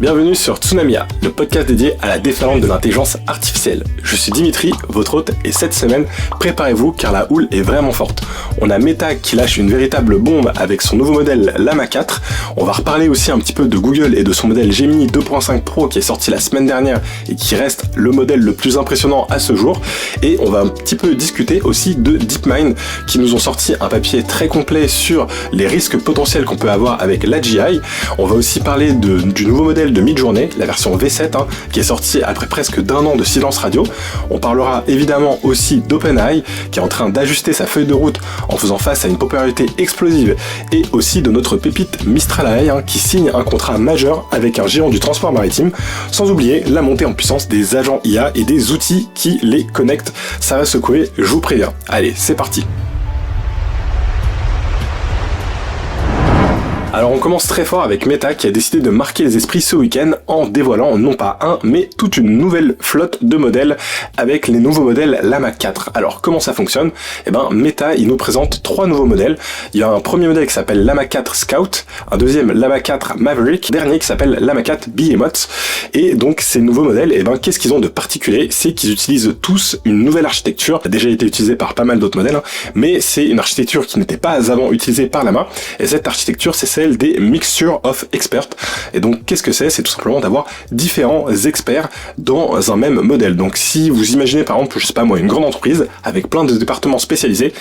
Bienvenue sur Tsunamia, le podcast dédié à la déferlante de l'intelligence artificielle. Je suis Dimitri, votre hôte, et cette semaine, préparez-vous car la houle est vraiment forte. On a Meta qui lâche une véritable bombe avec son nouveau modèle Llama 4. On va reparler aussi un petit peu de Google et de son modèle Gemini 2.5 Pro qui est sorti la semaine dernière et qui reste le modèle le plus impressionnant à ce jour. Et on va un petit peu discuter aussi de DeepMind qui nous ont sorti un papier très complet sur les risques potentiels qu'on peut avoir avec l'AGI. On va aussi parler du nouveau modèle de Midjourney, la version V7, qui est sortie après presque d'un an de silence radio. On parlera évidemment aussi d'OpenAI, qui est en train d'ajuster sa feuille de route en faisant face à une popularité explosive, et aussi de notre pépite Mistral AI, qui signe un contrat majeur avec un géant du transport maritime, sans oublier la montée en puissance des agents IA et des outils qui les connectent. Ça va secouer, je vous préviens. Allez, c'est parti. Alors on commence très fort avec Meta qui a décidé de marquer les esprits ce week-end en dévoilant non pas un, mais toute une nouvelle flotte de modèles avec les nouveaux modèles Llama 4. Alors comment ça fonctionne ? Meta il nous présente 3 nouveaux modèles. Il y a un premier modèle qui s'appelle Llama 4 Scout, un deuxième Llama 4 Maverick, dernier qui s'appelle Llama 4 Behemoth. Et donc ces nouveaux modèles, qu'est-ce qu'ils ont de particulier ? C'est qu'ils utilisent tous une nouvelle architecture, qui a déjà été utilisée par pas mal d'autres modèles, mais c'est une architecture qui n'était pas avant utilisée par Llama. Et cette architecture, c'est celle des Mixture of Experts. Et donc qu'est-ce que c'est ? C'est tout simplement d'avoir différents experts dans un même modèle. Donc si vous imaginez par exemple, je sais pas moi, une grande entreprise avec plein de départements spécialisés,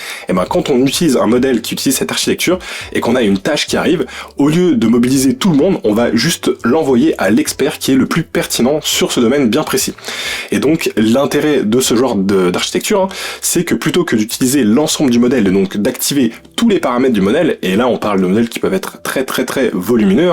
quand on utilise un modèle qui utilise cette architecture et qu'on a une tâche qui arrive, au lieu de mobiliser tout le monde, on va juste l'envoyer à l'expert qui est le plus pertinent sur ce domaine bien précis. Et donc l'intérêt de ce genre d'architecture, c'est que plutôt que d'utiliser l'ensemble du modèle, donc d'activer tous les paramètres du modèle, et là on parle de modèles qui peuvent être très volumineux,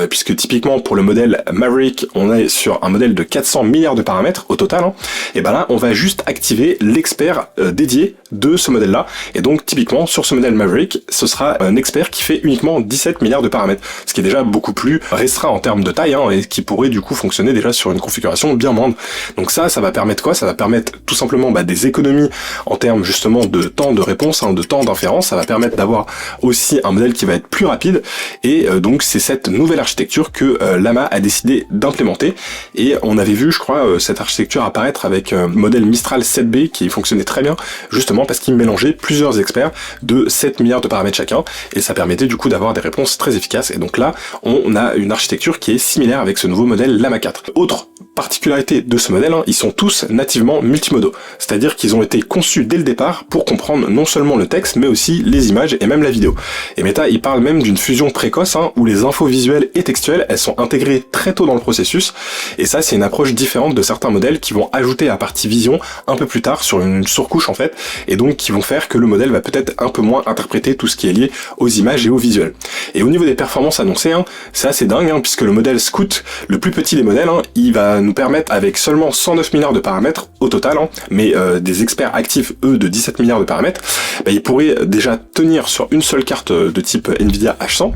puisque typiquement pour le modèle Maverick, on est sur un modèle de 400 milliards de paramètres au total, et là on va juste activer l'expert dédié de ce modèle-là, et donc typiquement sur ce modèle Maverick, ce sera un expert qui fait uniquement 17 milliards de paramètres, ce qui est déjà beaucoup plus restreint en termes de taille, et qui pourrait du coup fonctionner déjà sur une configuration bien moindre. Donc ça va permettre quoi ? Ça va permettre tout simplement des économies en termes justement de temps de réponse, de temps d'inférence. Ça va permettre d'avoir aussi un modèle qui va être plus rapide, et donc c'est cette nouvelle architecture que Llama a décidé d'implémenter, et on avait vu, je crois, cette architecture apparaître avec un modèle Mistral 7B qui fonctionnait très bien, justement parce qu'il mélangeait plusieurs experts de 7 milliards de paramètres chacun, et ça permettait du coup d'avoir des réponses très efficaces. Et donc là, on a une architecture qui est similaire avec ce nouveau modèle Llama 4. Autre particularité de ce modèle, ils sont tous nativement multimodaux, c'est-à-dire qu'ils ont été conçus dès le départ pour comprendre non seulement le texte, mais aussi les images et même la vidéo. Et Meta, il parle même d'une fusion précoce, où les infos visuelles et textuelles, elles sont intégrées très tôt dans le processus, et ça c'est une approche différente de certains modèles qui vont ajouter la partie vision un peu plus tard sur une surcouche en fait, et donc qui vont faire que le modèle va peut-être un peu moins interpréter tout ce qui est lié aux images et aux visuels. Et au niveau des performances annoncées, c'est assez dingue, puisque le modèle Scout, le plus petit des modèles, il va nous permettre, avec seulement 109 milliards de paramètres au total, mais des experts actifs, eux, de 17 milliards de paramètres, il pourrait déjà tenir sur une seule carte de type Nvidia H100,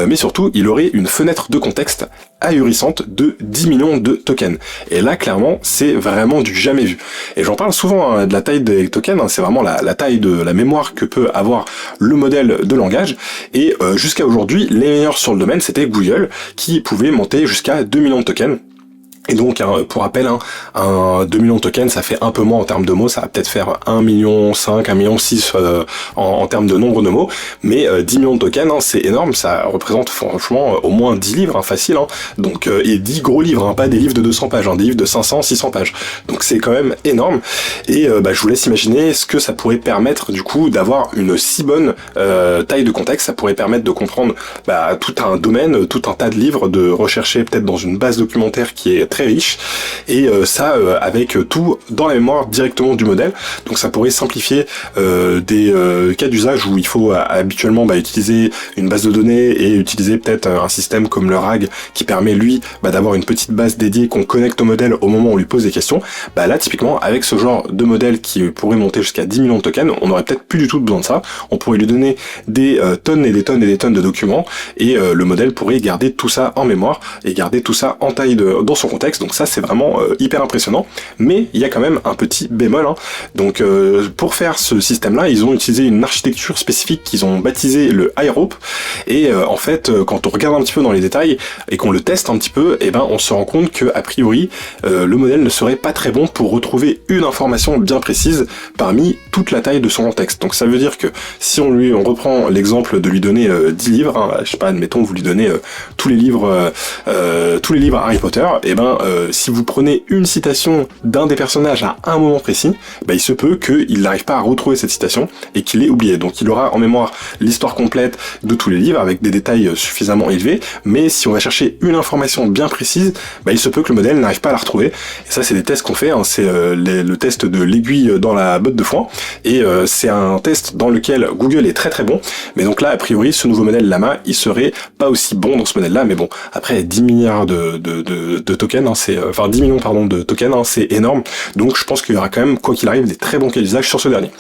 mais surtout, il aurait une fenêtre de contexte ahurissante de 10 millions de tokens. Et là, clairement, c'est vraiment du jamais vu. Et j'en parle souvent de la taille des tokens, c'est vraiment la taille de la mémoire que peut avoir le modèle de langage. Et jusqu'à aujourd'hui, les meilleurs sur le domaine, c'était Google, qui pouvait monter jusqu'à 2 millions de tokens. Et donc, pour rappel, un 2 millions de tokens, ça fait un peu moins en termes de mots, ça va peut-être faire 1,5 million, 1,6 million en termes de nombre de mots, mais 10 millions de tokens, c'est énorme, ça représente franchement au moins 10 livres, facile, donc, et 10 gros livres, pas des livres de 200 pages, des livres de 500, 600 pages, donc c'est quand même énorme, et je vous laisse imaginer ce que ça pourrait permettre du coup d'avoir une si bonne taille de contexte. Ça pourrait permettre de comprendre tout un domaine, tout un tas de livres, de rechercher peut-être dans une base documentaire qui est très riche, et ça avec tout dans la mémoire directement du modèle. Donc ça pourrait simplifier des cas d'usage où il faut habituellement utiliser une base de données et utiliser peut-être un système comme le RAG qui permet lui d'avoir une petite base dédiée qu'on connecte au modèle au moment où on lui pose des questions. Là typiquement avec ce genre de modèle qui pourrait monter jusqu'à 10 millions de tokens, on aurait peut-être plus du tout besoin de ça. On pourrait lui donner des tonnes et des tonnes et des tonnes de documents, et le modèle pourrait garder tout ça en mémoire et garder tout ça en taille dans son contexte, texte, donc ça c'est vraiment hyper impressionnant. Mais il y a quand même un petit bémol, hein. Donc pour faire ce système-là, ils ont utilisé une architecture spécifique qu'ils ont baptisé le iRope, et en fait quand on regarde un petit peu dans les détails et qu'on le teste un petit peu, et ben on se rend compte que a priori le modèle ne serait pas très bon pour retrouver une information bien précise parmi toute la taille de son texte. Donc ça veut dire que si on reprend l'exemple de lui donner 10 livres, hein, je sais pas, admettons vous lui donnez tous les livres Harry Potter, et ben si vous prenez une citation d'un des personnages à un moment précis, ben, il se peut qu'il n'arrive pas à retrouver cette citation et qu'il l'ait oublié. Donc il aura en mémoire l'histoire complète de tous les livres avec des détails suffisamment élevés, mais si on va chercher une information bien précise, ben, il se peut que le modèle n'arrive pas à la retrouver. Et ça c'est des tests qu'on fait, hein. C'est le test de l'aiguille dans la botte de foin, et c'est un test dans lequel Google est très très bon, mais donc là a priori ce nouveau modèle Llama il serait pas aussi bon dans ce modèle là, mais bon après 10 milliards de tokens, hein, c'est enfin 10 millions pardon de tokens, hein, c'est énorme, donc je pense qu'il y aura quand même quoi qu'il arrive des très bons cas d'usage sur ce dernier.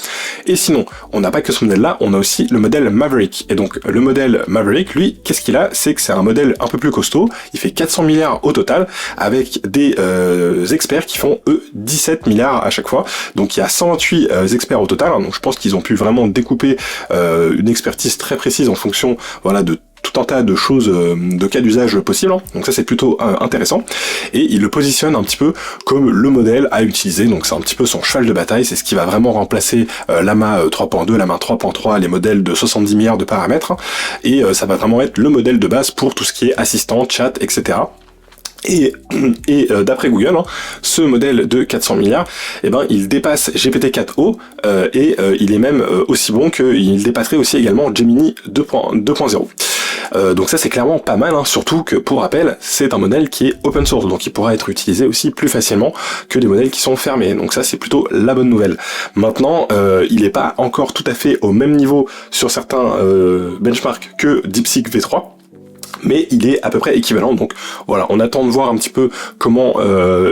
Et sinon on n'a pas que ce modèle là, on a aussi le modèle Maverick, et donc le modèle Maverick lui qu'est-ce qu'il a, c'est que c'est un modèle un peu plus costaud, il fait 400 milliards au total avec des experts qui font eux 17 milliards à chaque fois, donc il y a 128 experts au total, hein, donc je pense qu'ils ont pu vraiment découper une expertise très précise en fonction voilà de tout un tas de choses, de cas d'usage possibles, hein. Donc ça c'est plutôt intéressant, et il le positionne un petit peu comme le modèle à utiliser, donc c'est un petit peu son cheval de bataille, c'est ce qui va vraiment remplacer Llama 3.2, Llama 3.3, les modèles de 70 milliards de paramètres, et ça va vraiment être le modèle de base pour tout ce qui est assistant, chat, etc. Et d'après Google, hein, ce modèle de 400 milliards, eh ben, il dépasse GPT-4o et il est même aussi bon qu'il dépasserait aussi également Gemini 2.0. Donc ça c'est clairement pas mal, hein, surtout que pour rappel, c'est un modèle qui est open source, donc il pourra être utilisé aussi plus facilement que des modèles qui sont fermés. Donc ça c'est plutôt la bonne nouvelle. Maintenant, il n'est pas encore tout à fait au même niveau sur certains benchmarks que DeepSeek V3. Mais il est à peu près équivalent, donc voilà, on attend de voir un petit peu comment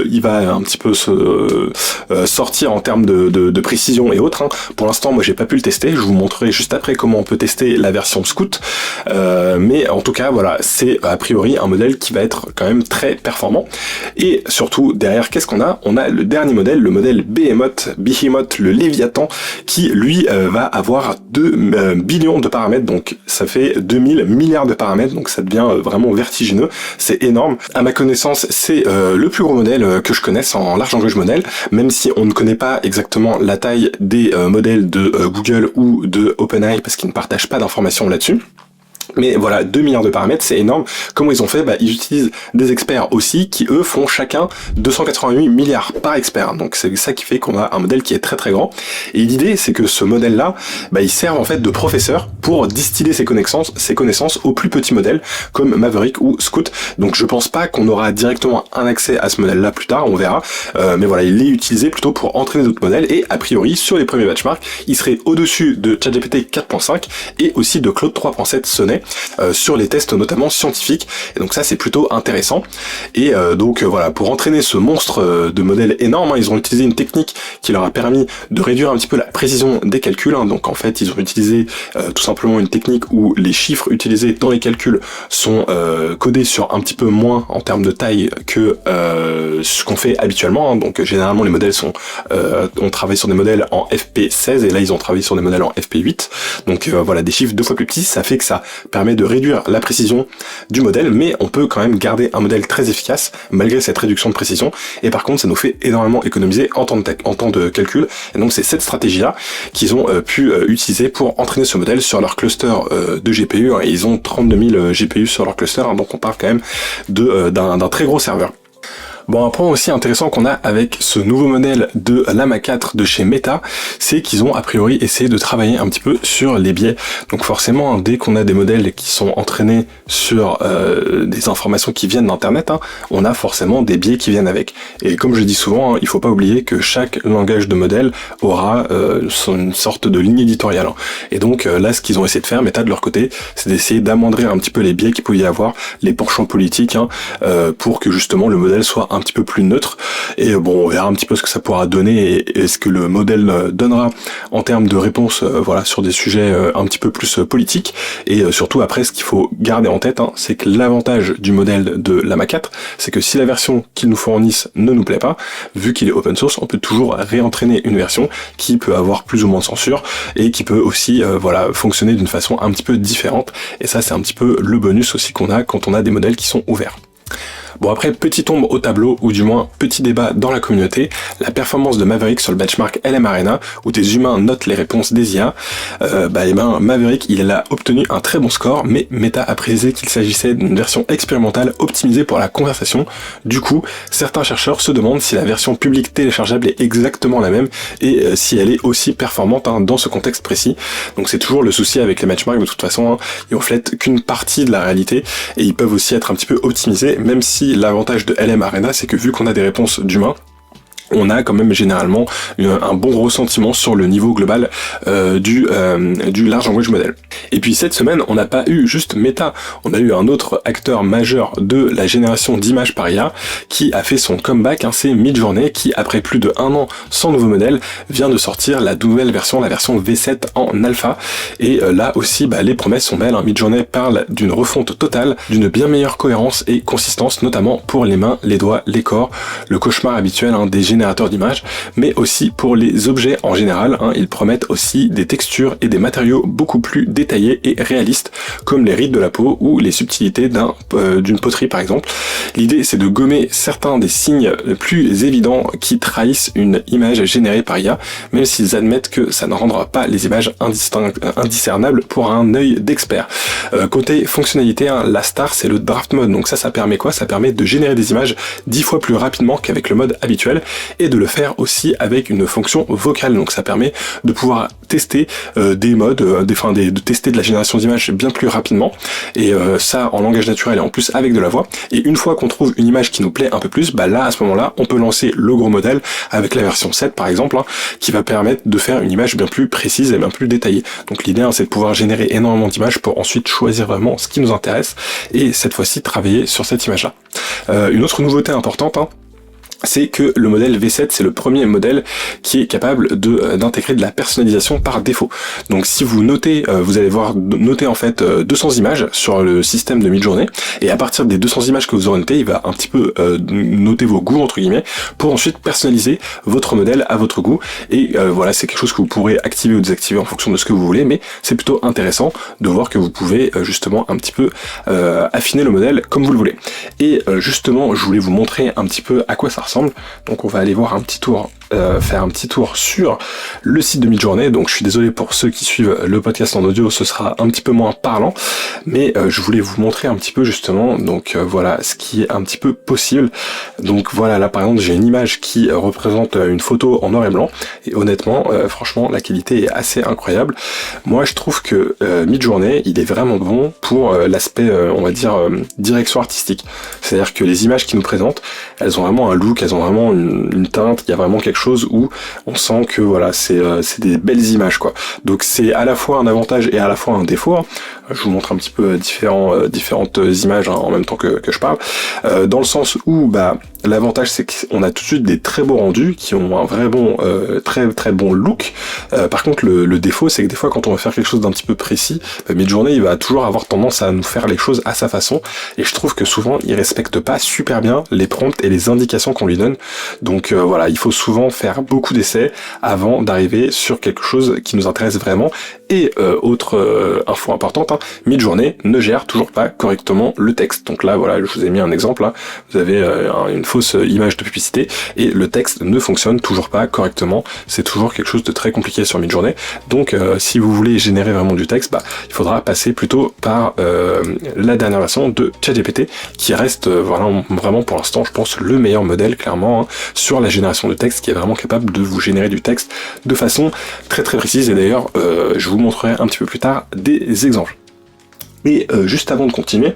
il va un petit peu se sortir en termes de précision et autres, hein. Pour l'instant, moi j'ai pas pu le tester, je vous montrerai juste après comment on peut tester la version Scout, mais en tout cas voilà, c'est a priori un modèle qui va être quand même très performant. Et surtout derrière, qu'est-ce qu'on a? On a le dernier modèle, le modèle Behemoth, le Léviathan, qui lui va avoir 2 billions de paramètres, donc ça fait 2000 milliards de paramètres, donc ça devient vraiment vertigineux, c'est énorme. À ma connaissance, c'est le plus gros modèle que je connaisse en large language model, même si on ne connaît pas exactement la taille des modèles de Google ou de OpenAI parce qu'ils ne partagent pas d'informations là-dessus. Mais voilà, 2 milliards de paramètres, c'est énorme. Comment ils ont fait? Bah, ils utilisent des experts aussi, qui eux font chacun 288 milliards par expert. Donc c'est ça qui fait qu'on a un modèle qui est très très grand. Et l'idée, c'est que ce modèle-là, bah, il sert en fait de professeur pour distiller ses connaissances aux plus petits modèles, comme Maverick ou Scout. Donc je pense pas qu'on aura directement un accès à ce modèle-là plus tard, on verra. Mais voilà, il est utilisé plutôt pour entraîner d'autres modèles. Et a priori, sur les premiers benchmarks, il serait au-dessus de ChatGPT 4.5 et aussi de Claude 3.7 Sonnet. Sur les tests notamment scientifiques, et donc ça c'est plutôt intéressant. Et donc voilà, pour entraîner ce monstre de modèle énorme, hein, ils ont utilisé une technique qui leur a permis de réduire un petit peu la précision des calculs, hein. Donc en fait ils ont utilisé tout simplement une technique où les chiffres utilisés dans les calculs sont codés sur un petit peu moins en termes de taille que ce qu'on fait habituellement, hein. Donc généralement les modèles sont on travaille sur des modèles en FP16 et là ils ont travaillé sur des modèles en FP8, donc voilà, des chiffres 2 fois plus petits, ça fait que ça permet de réduire la précision du modèle, mais on peut quand même garder un modèle très efficace malgré cette réduction de précision, et par contre ça nous fait énormément économiser en temps de calcul, et donc c'est cette stratégie là qu'ils ont pu utiliser pour entraîner ce modèle sur leur cluster de GPU, hein, et ils ont 32 000 GPU sur leur cluster, hein, donc on parle quand même d'un très gros serveur. Bon, un point aussi intéressant qu'on a avec ce nouveau modèle de Llama 4 de chez Meta, c'est qu'ils ont a priori essayé de travailler un petit peu sur les biais. Donc forcément, hein, dès qu'on a des modèles qui sont entraînés sur des informations qui viennent d'internet, hein, on a forcément des biais qui viennent avec. Et comme je dis souvent, hein, il faut pas oublier que chaque langage de modèle aura une sorte de ligne éditoriale, hein. Et donc là, ce qu'ils ont essayé de faire, Meta de leur côté, c'est d'essayer d'amoindrir un petit peu les biais qu'il pouvait y avoir, les penchants politiques, hein, pour que justement le modèle soit un un petit peu plus neutre. Et bon, on verra un petit peu ce que ça pourra donner et ce que le modèle donnera en termes de réponse, voilà, sur des sujets un petit peu plus politiques. Et surtout après, ce qu'il faut garder en tête, c'est que l'avantage du modèle de Llama 4, c'est que si la version qu'ils nous fournissent ne nous plaît pas, vu qu'il est open source, on peut toujours réentraîner une version qui peut avoir plus ou moins de censure et qui peut aussi voilà, fonctionner d'une façon un petit peu différente. Et ça, c'est un petit peu le bonus aussi qu'on a quand on a des modèles qui sont ouverts. Bon, après, petite ombre au tableau, ou du moins petit débat dans la communauté, la performance de Maverick sur le benchmark LM Arena, où des humains notent les réponses des IA, Maverick, il a obtenu un très bon score, mais Meta a précisé qu'il s'agissait d'une version expérimentale optimisée pour la conversation. Du coup, certains chercheurs se demandent si la version publique téléchargeable est exactement la même, et si elle est aussi performante dans ce contexte précis. Donc c'est toujours le souci avec les benchmarks, de toute façon, ils reflètent qu'une partie de la réalité, et ils peuvent aussi être un petit peu optimisés, même si l'avantage de LM Arena, c'est que vu qu'on a des réponses d'humains, on a quand même généralement un bon ressentiment sur le niveau global du large language model. Et puis cette semaine, on n'a pas eu juste Meta, on a eu un autre acteur majeur de la génération d'images par IA qui a fait son comeback, c'est Midjourney, qui après plus de 1 an sans nouveau modèle, vient de sortir la nouvelle version, la version V7 en alpha. Et là aussi, les promesses sont belles. Midjourney parle d'une refonte totale, d'une bien meilleure cohérence et consistance, notamment pour les mains, les doigts, les corps, le cauchemar habituel des générateurs d'images, mais aussi pour les objets en général. Ils promettent aussi des textures et des matériaux beaucoup plus détaillés et réalistes, comme les rides de la peau ou les subtilités d'une poterie par exemple. L'idée, c'est de gommer certains des signes plus évidents qui trahissent une image générée par IA, même s'ils admettent que ça ne rendra pas les images indiscernables pour un œil d'expert. Côté fonctionnalité, la star, c'est le draft mode. Donc ça permet quoi? Ça permet de générer des images 10 fois plus rapidement qu'avec le mode habituel, et de le faire aussi avec une fonction vocale. Donc ça permet de pouvoir tester des modes, de tester de la génération d'images bien plus rapidement, et ça en langage naturel et en plus avec de la voix. Et une fois qu'on trouve une image qui nous plaît un peu plus, là à ce moment-là, on peut lancer le gros modèle avec la version 7 par exemple, qui va permettre de faire une image bien plus précise et bien plus détaillée. Donc l'idée, c'est de pouvoir générer énormément d'images pour ensuite choisir vraiment ce qui nous intéresse et cette fois-ci travailler sur cette image-là. Une autre nouveauté importante, c'est que le modèle V7, c'est le premier modèle qui est capable d'intégrer de la personnalisation par défaut. Donc si vous notez, vous allez voir noter en fait 200 images sur le système de Midjourney, et à partir des 200 images que vous aurez notées, il va un petit peu noter vos goûts entre guillemets, pour ensuite personnaliser votre modèle à votre goût. Et voilà, c'est quelque chose que vous pourrez activer ou désactiver en fonction de ce que vous voulez, mais c'est plutôt intéressant de voir que vous pouvez justement un petit peu affiner le modèle comme vous le voulez. Et justement, je voulais vous montrer un petit peu à quoi ça ressemble. Donc on va aller voir un petit tour, faire un petit tour sur le site de Midjourney. Donc je suis désolé pour ceux qui suivent le podcast en audio, ce sera un petit peu moins parlant, mais je voulais vous montrer un petit peu justement, donc voilà ce qui est un petit peu possible. Donc voilà, là par exemple j'ai une image qui représente une photo en noir et blanc, et honnêtement, franchement la qualité est assez incroyable. Moi je trouve que Midjourney, il est vraiment bon pour l'aspect, on va dire, direction artistique. C'est-à-dire que les images qu'il nous présente, elles ont vraiment un look, elles ont vraiment une teinte, il y a vraiment quelque chose où on sent que voilà, c'est des belles images quoi. Donc c'est à la fois un avantage et à la fois un défaut. Je vous montre un petit peu différentes images en même temps que je parle, dans le sens où l'avantage c'est qu'on a tout de suite des très beaux rendus qui ont un vrai bon très très bon look. Par contre le défaut, c'est que des fois quand on veut faire quelque chose d'un petit peu précis, Midjourney il va toujours avoir tendance à nous faire les choses à sa façon, et je trouve que souvent il respecte pas super bien les prompts et les indications qu'on lui donne. Donc voilà, il faut souvent faire beaucoup d'essais avant d'arriver sur quelque chose qui nous intéresse vraiment. Et autre info importante, Midjourney ne gère toujours pas correctement le texte. Donc là voilà, je vous ai mis un exemple, vous avez une fausse image de publicité et le texte ne fonctionne toujours pas correctement. C'est toujours quelque chose de très compliqué sur Midjourney. Donc si vous voulez générer vraiment du texte, il faudra passer plutôt par la dernière version de ChatGPT, qui reste vraiment pour l'instant, je pense, le meilleur modèle clairement sur la génération de texte, qui est vraiment capable de vous générer du texte de façon très très précise. Et d'ailleurs je vous montrerai un petit peu plus tard des exemples. Et juste avant de continuer,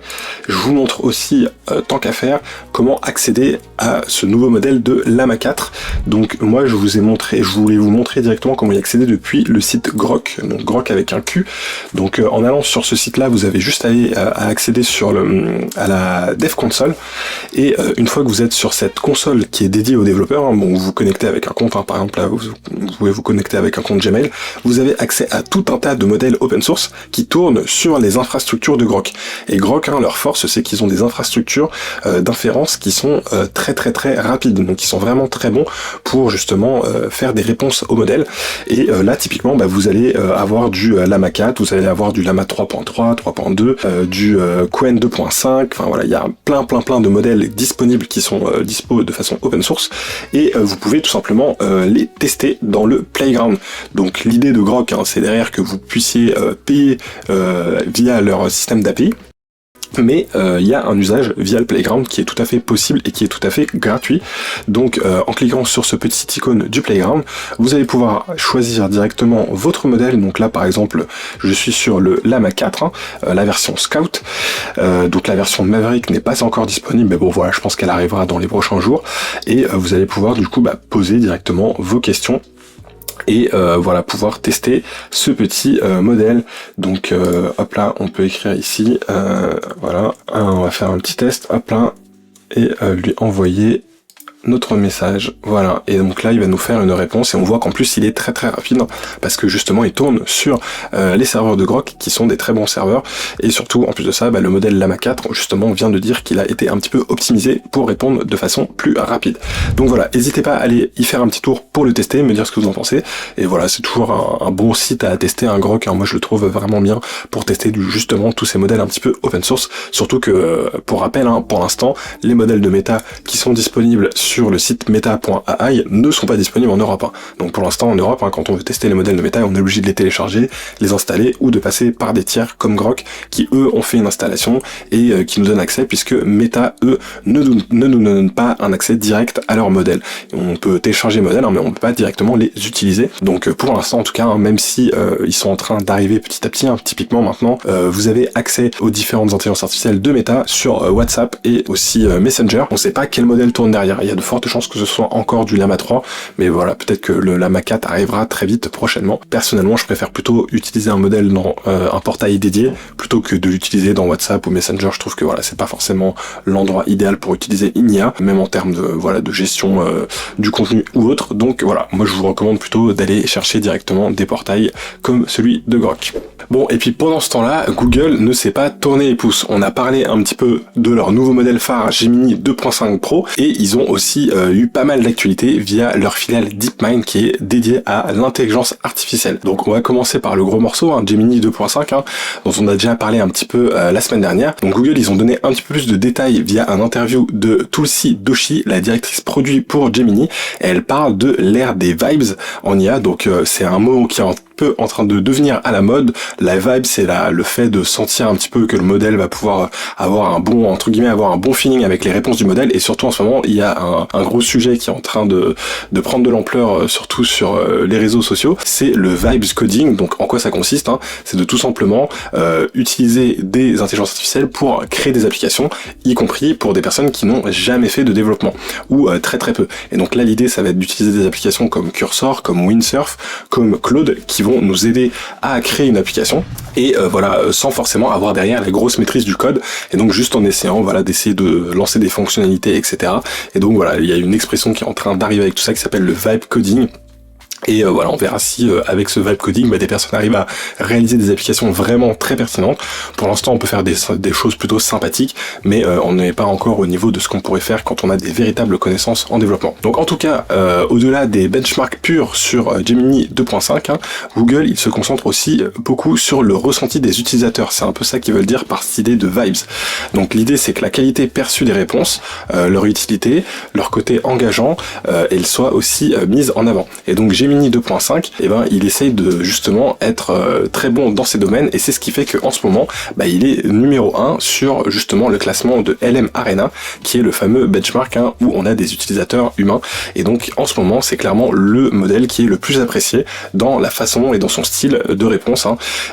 je vous montre aussi, tant qu'à faire, comment accéder à ce nouveau modèle de Llama 4. Donc moi je voulais vous montrer directement comment y accéder depuis le site Groq, donc Groq avec un Q. Donc en allant sur ce site là, vous avez juste à accéder à la Dev Console, et une fois que vous êtes sur cette console qui est dédiée aux développeurs, hein, bon, vous vous connectez avec un compte, hein, par exemple là vous pouvez vous connecter avec un compte Gmail, vous avez accès à tout un tas de modèles open source qui tournent sur les infrastructures de Groq. Et Groq, hein, leur force, c'est qu'ils ont des infrastructures d'inférence qui sont très rapides, donc ils sont vraiment très bons pour justement faire des réponses aux modèles. Et là, typiquement, vous allez avoir du Llama 4, vous allez avoir du Llama 3.3, 3.2, du Qwen 2.5, enfin voilà, il y a plein de modèles disponibles qui sont dispo de façon open source, et vous pouvez tout simplement les tester dans le Playground. Donc l'idée de Groq, hein, c'est derrière que vous puissiez payer via leur système d'API, mais il y a un usage via le Playground qui est tout à fait possible et qui est tout à fait gratuit. Donc en cliquant sur ce petit icône du Playground, vous allez pouvoir choisir directement votre modèle. Donc là par exemple, je suis sur le Llama 4, hein, la version Scout. Donc la version Maverick n'est pas encore disponible, mais bon voilà, je pense qu'elle arrivera dans les prochains jours. Et vous allez pouvoir du coup poser directement vos questions et voilà, pouvoir tester ce petit modèle. Donc hop là, on peut écrire ici, voilà, on va faire un petit test, hop là, et lui envoyer notre message, voilà, et donc là il va nous faire une réponse, et on voit qu'en plus il est très rapide, parce que justement il tourne sur les serveurs de Groq qui sont des très bons serveurs, et surtout en plus de ça, le modèle Llama 4 justement vient de dire qu'il a été un petit peu optimisé pour répondre de façon plus rapide. Donc voilà, n'hésitez pas à aller y faire un petit tour pour le tester, me dire ce que vous en pensez, et voilà, c'est toujours un bon site à tester, un Groq, hein, moi je le trouve vraiment bien pour tester justement tous ces modèles un petit peu open source, surtout que pour rappel, hein, pour l'instant les modèles de méta qui sont disponibles sur le site meta.ai ne sont pas disponibles en Europe. Hein. Donc pour l'instant en Europe, hein, quand on veut tester les modèles de méta, on est obligé de les télécharger, les installer ou de passer par des tiers comme Groq qui eux ont fait une installation et qui nous donnent accès, puisque Meta eux ne nous donnent pas un accès direct à leur modèle. On peut télécharger les modèles, hein, mais on peut pas directement les utiliser. Donc pour l'instant en tout cas, hein, même si ils sont en train d'arriver petit à petit, hein, typiquement maintenant vous avez accès aux différentes intelligences artificielles de Meta sur WhatsApp et aussi Messenger. On sait pas quel modèle tourne derrière. Il y a de fortes chances que ce soit encore du Llama 3, mais voilà, peut-être que le Llama 4 arrivera très vite prochainement. Personnellement, je préfère plutôt utiliser un modèle dans un portail dédié plutôt que de l'utiliser dans WhatsApp ou Messenger. Je trouve que voilà, c'est pas forcément l'endroit idéal pour utiliser une IA, même en termes de gestion du contenu ou autre. Donc voilà, moi je vous recommande plutôt d'aller chercher directement des portails comme celui de Groq. Bon, et puis pendant ce temps-là, Google ne s'est pas tourné les pouces. On a parlé un petit peu de leur nouveau modèle phare Gemini 2.5 Pro, et ils ont aussi eu pas mal d'actualités via leur filiale DeepMind qui est dédiée à l'intelligence artificielle. Donc on va commencer par le gros morceau, hein, Gemini 2.5, hein, dont on a déjà parlé un petit peu la semaine dernière. Donc Google, ils ont donné un petit peu plus de détails via un interview de Tulsi Doshi, la directrice produit pour Gemini, et elle parle de l'ère des vibes en IA. Donc c'est un mot qui est en train de devenir à la mode. La vibe, c'est le fait de sentir un petit peu que le modèle va pouvoir avoir un bon, entre guillemets, avoir un bon feeling avec les réponses du modèle. Et surtout en ce moment, il y a un gros sujet qui est en train de prendre de l'ampleur, surtout sur les réseaux sociaux, c'est le vibes coding. Donc en quoi ça consiste, hein? C'est de tout simplement utiliser des intelligences artificielles pour créer des applications, y compris pour des personnes qui n'ont jamais fait de développement, ou très peu. Et donc là, l'idée, ça va être d'utiliser des applications comme Cursor, comme Windsurf, comme Claude, qui vont nous aider à créer une application, et voilà, sans forcément avoir derrière la grosse maîtrise du code, et donc juste en essayant, voilà, d'essayer de lancer des fonctionnalités, etc. Et donc voilà, il y a une expression qui est en train d'arriver avec tout ça qui s'appelle le vibe coding. Et voilà, on verra si avec ce vibe coding, des personnes arrivent à réaliser des applications vraiment très pertinentes. Pour l'instant, on peut faire des choses plutôt sympathiques, mais on n'est pas encore au niveau de ce qu'on pourrait faire quand on a des véritables connaissances en développement. Donc en tout cas, au-delà des benchmarks purs sur Gemini 2.5, hein, Google, il se concentre aussi beaucoup sur le ressenti des utilisateurs. C'est un peu ça qu'ils veulent dire par cette idée de vibes. Donc l'idée, c'est que la qualité perçue des réponses, leur utilité, leur côté engageant, elle soit aussi mise en avant. Et donc Gemini Gemini 2.5, et ben il essaye de justement être très bon dans ces domaines, et c'est ce qui fait qu'en ce moment, il est numéro 1 sur justement le classement de LM Arena, qui est le fameux benchmark où on a des utilisateurs humains, et donc en ce moment c'est clairement le modèle qui est le plus apprécié dans la façon et dans son style de réponse.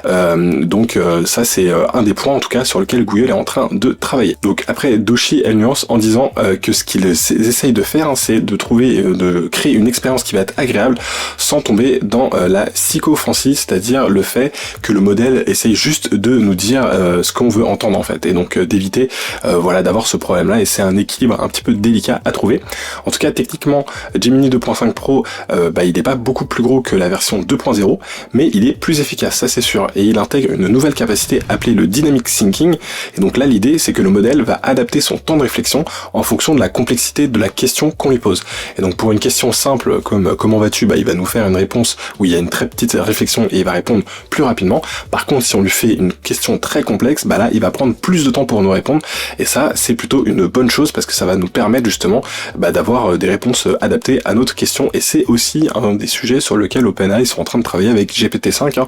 Donc ça c'est un des points en tout cas sur lequel Google est en train de travailler. Donc après Doshi elle nuance en disant que ce qu'ils essayent de faire, c'est de créer une expérience qui va être agréable sans tomber dans la sycophantie, c'est-à-dire le fait que le modèle essaye juste de nous dire ce qu'on veut entendre en fait, et donc d'éviter d'avoir ce problème là, et c'est un équilibre un petit peu délicat à trouver. En tout cas techniquement Gemini 2.5 Pro il n'est pas beaucoup plus gros que la version 2.0, mais il est plus efficace, ça c'est sûr, et il intègre une nouvelle capacité appelée le Dynamic Thinking, et donc là l'idée c'est que le modèle va adapter son temps de réflexion en fonction de la complexité de la question qu'on lui pose. Et donc pour une question simple comme comment vas-tu, il va nous faire une réponse où il y a une très petite réflexion et il va répondre plus rapidement. Par contre si on lui fait une question très complexe, là il va prendre plus de temps pour nous répondre, et ça c'est plutôt une bonne chose parce que ça va nous permettre justement d'avoir des réponses adaptées à notre question, et c'est aussi un des sujets sur lequel OpenAI sont en train de travailler avec GPT-5,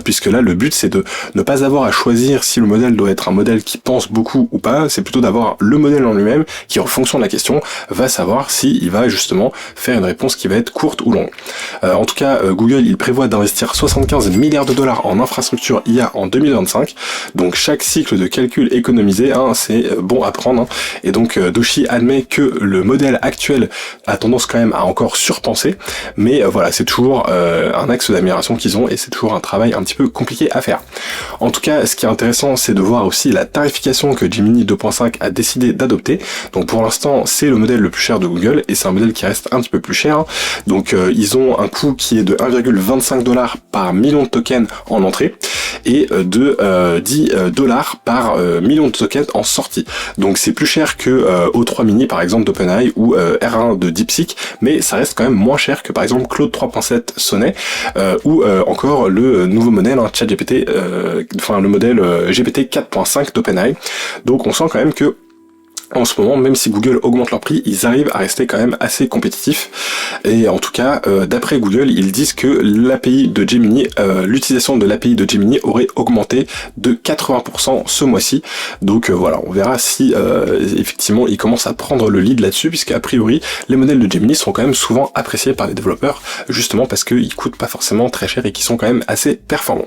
puisque là le but c'est de ne pas avoir à choisir si le modèle doit être un modèle qui pense beaucoup ou pas, c'est plutôt d'avoir le modèle en lui-même qui en fonction de la question va savoir s'il va justement faire une réponse qui va être courte ou longue. En tout cas Google il prévoit d'investir 75 milliards de dollars en infrastructure IA en 2025, donc chaque cycle de calcul économisé c'est bon à prendre, et donc Doshi admet que le modèle actuel a tendance quand même à encore surpenser, mais c'est toujours un axe d'amélioration qu'ils ont, et c'est toujours un travail un petit peu compliqué à faire. En tout cas ce qui est intéressant c'est de voir aussi la tarification que Gemini 2.5 a décidé d'adopter. Donc pour l'instant c'est le modèle le plus cher de Google, et c'est un modèle qui reste un petit peu plus cher, donc ils ont un coût qui est de 1,25 $ par million de tokens en entrée, et de 10 $ par million de tokens en sortie. Donc c'est plus cher que O3 Mini par exemple d'OpenAI ou R1 de DeepSeek, mais ça reste quand même moins cher que par exemple Claude 3.7 Sonnet ou encore le nouveau modèle ChatGPT, le modèle GPT 4.5 d'OpenAI. Donc on sent quand même que en ce moment, même si Google augmente leur prix, ils arrivent à rester quand même assez compétitifs. Et en tout cas, d'après Google, ils disent que l'API de Gemini, l'utilisation de l'API de Gemini aurait augmenté de 80% ce mois-ci. Donc on verra si effectivement ils commencent à prendre le lead là-dessus, puisqu'à priori, les modèles de Gemini sont quand même souvent appréciés par les développeurs, justement parce qu'ils coûtent pas forcément très cher et qu'ils sont quand même assez performants.